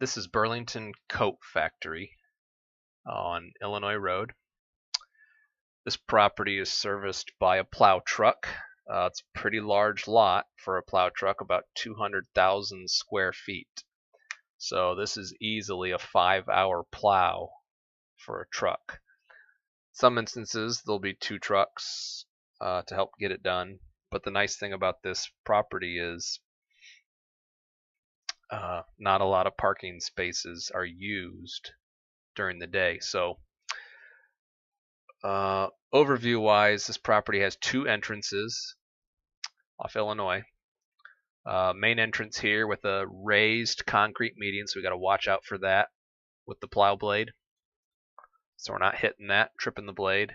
This is Burlington Coat Factory on Illinois Road. This property is serviced by a plow truck. It's a pretty large lot for a plow truck, about 200,000 square feet. So this is easily a 5-hour plow for a truck. Some instances there'll be 2 trucks to help get it done. But the nice thing about this property is not a lot of parking spaces are used during the day. So overview wise, this property has 2 entrances off Illinois. Main entrance here with a raised concrete median, so we got to watch out for that with the plow blade, so we're not hitting that, tripping the blade.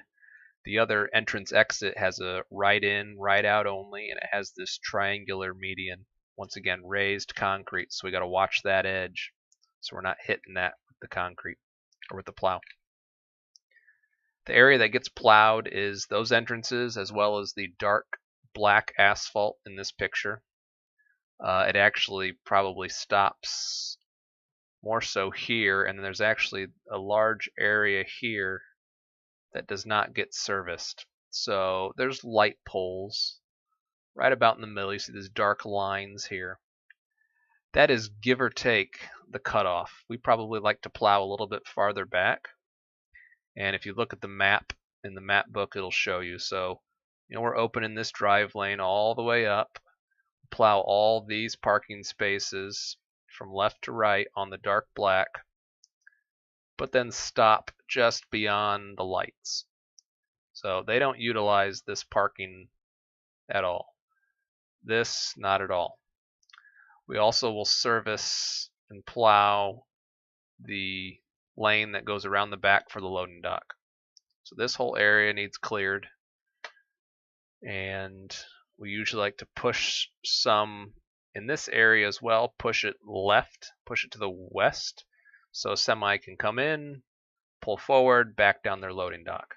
The other entrance exit has a right in, right out only, and it has this triangular median. Once again, raised concrete, so we got to watch that edge so we're not hitting that with the concrete or with the plow. The area that gets plowed is those entrances as well as the dark black asphalt in this picture. It actually probably stops more so here, and then there's actually a large area here that does not get serviced. So there's light poles right about in the middle. You see these dark lines here. That is give or take the cutoff. We probably like to plow a little bit farther back. And if you look at the map in the map book, it'll show you. So, we're opening this drive lane all the way up, plow all these parking spaces from left to right on the dark black, but then stop just beyond the lights. So they don't utilize this parking at all. This, not at all. We also will service and plow the lane that goes around the back for the loading dock. So this whole area needs cleared, and we usually like to push some in this area as well, push it left, push it to the west, so a semi can come in, pull forward, back down their loading dock.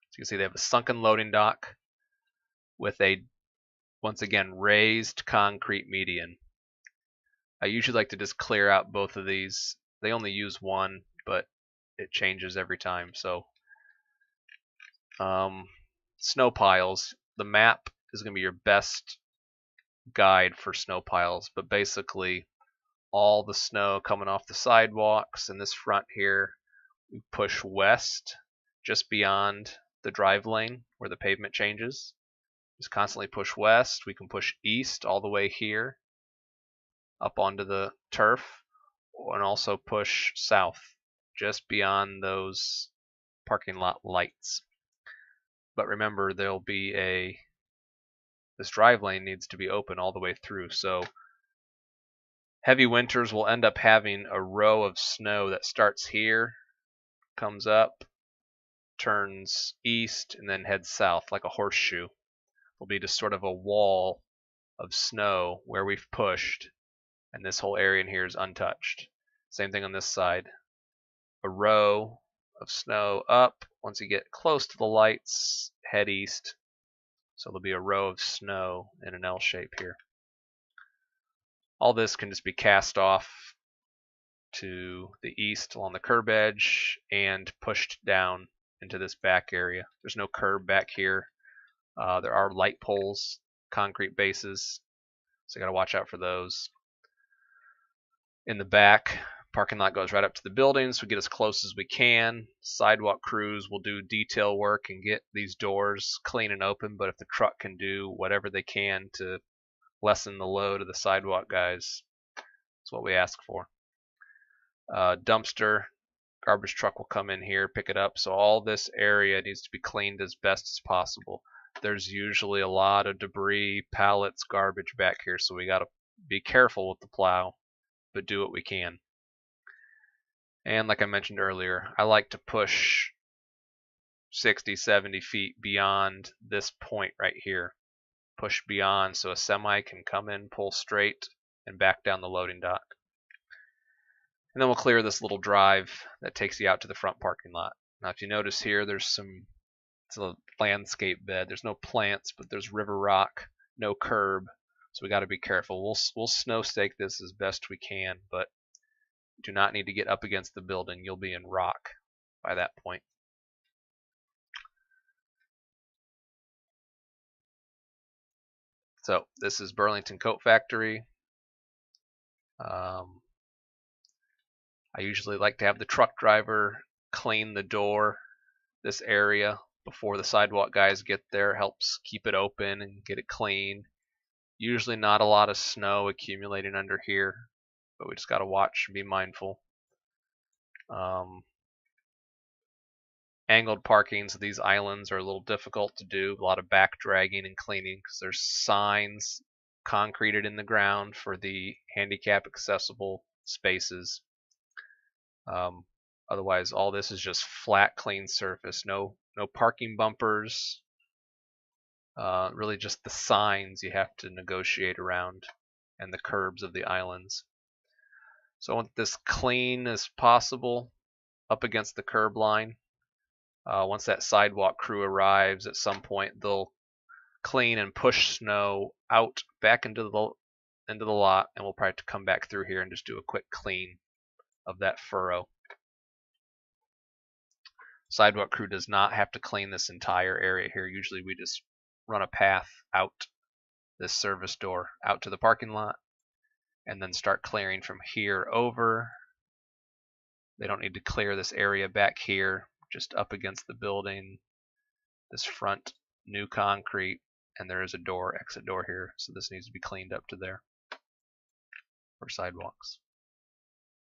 So you can see they have a sunken loading dock with a, once again, raised concrete median. I usually like to just clear out both of these. They only use one, but it changes every time. So snow piles, the map is going to be your best guide for snow piles, but basically all the snow coming off the sidewalks in this front here, we push west just beyond the drive lane where the pavement changes. Just constantly push west. We can push east all the way here up onto the turf, and also push south just beyond those parking lot lights. But remember, there'll be this drive lane needs to be open all the way through. So heavy winters will end up having a row of snow that starts here, comes up, turns east, and then heads south like a horseshoe. Will be just sort of a wall of snow where we've pushed, and this whole area in here is untouched. Same thing on this side. A row of snow up. Once you get close to the lights, head east. So there'll be a row of snow in an L shape here. All this can just be cast off to the east along the curb edge and pushed down into this back area. There's no curb back here. There are light poles, concrete bases, so you got to watch out for those. In the back, parking lot goes right up to the buildings. We get as close as we can. Sidewalk crews will do detail work and get these doors clean and open, but if the truck can do whatever they can to lessen the load of the sidewalk guys, that's what we ask for. Dumpster, garbage truck will come in here, pick it up. So all this area needs to be cleaned as best as possible. There's usually a lot of debris, pallets, garbage back here, so we got to be careful with the plow, but do what we can. And like I mentioned earlier, I like to push 60, 70 feet beyond this point right here. Push beyond so a semi can come in, pull straight, and back down the loading dock. And then we'll clear this little drive that takes you out to the front parking lot. Now if you notice here, it's a landscape bed. There's no plants, but there's river rock, no curb. So we got to be careful. We'll snow stake this as best we can, but do not need to get up against the building. You'll be in rock by that point. So this is Burlington Coat Factory. I usually like to have the truck driver clean the door, this area, before the sidewalk guys get there. Helps keep it open and get it clean. Usually not a lot of snow accumulating under here, but we just got to watch and be mindful. Angled parkings of these islands are a little difficult to do. A lot of back dragging and cleaning because there's signs concreted in the ground for the handicap accessible spaces. Otherwise, all this is just flat, clean surface. No parking bumpers. Really just the signs you have to negotiate around and the curbs of the islands. So I want this clean as possible up against the curb line. Once that sidewalk crew arrives at some point, they'll clean and push snow out back into the lot, and we'll probably have to come back through here and just do a quick clean of that furrow. Sidewalk crew does not have to clean this entire area here. Usually we just run a path out this service door out to the parking lot and then start clearing from here over. They don't need to clear this area back here, just up against the building, this front new concrete, and there is a door, exit door here, so this needs to be cleaned up to there for sidewalks.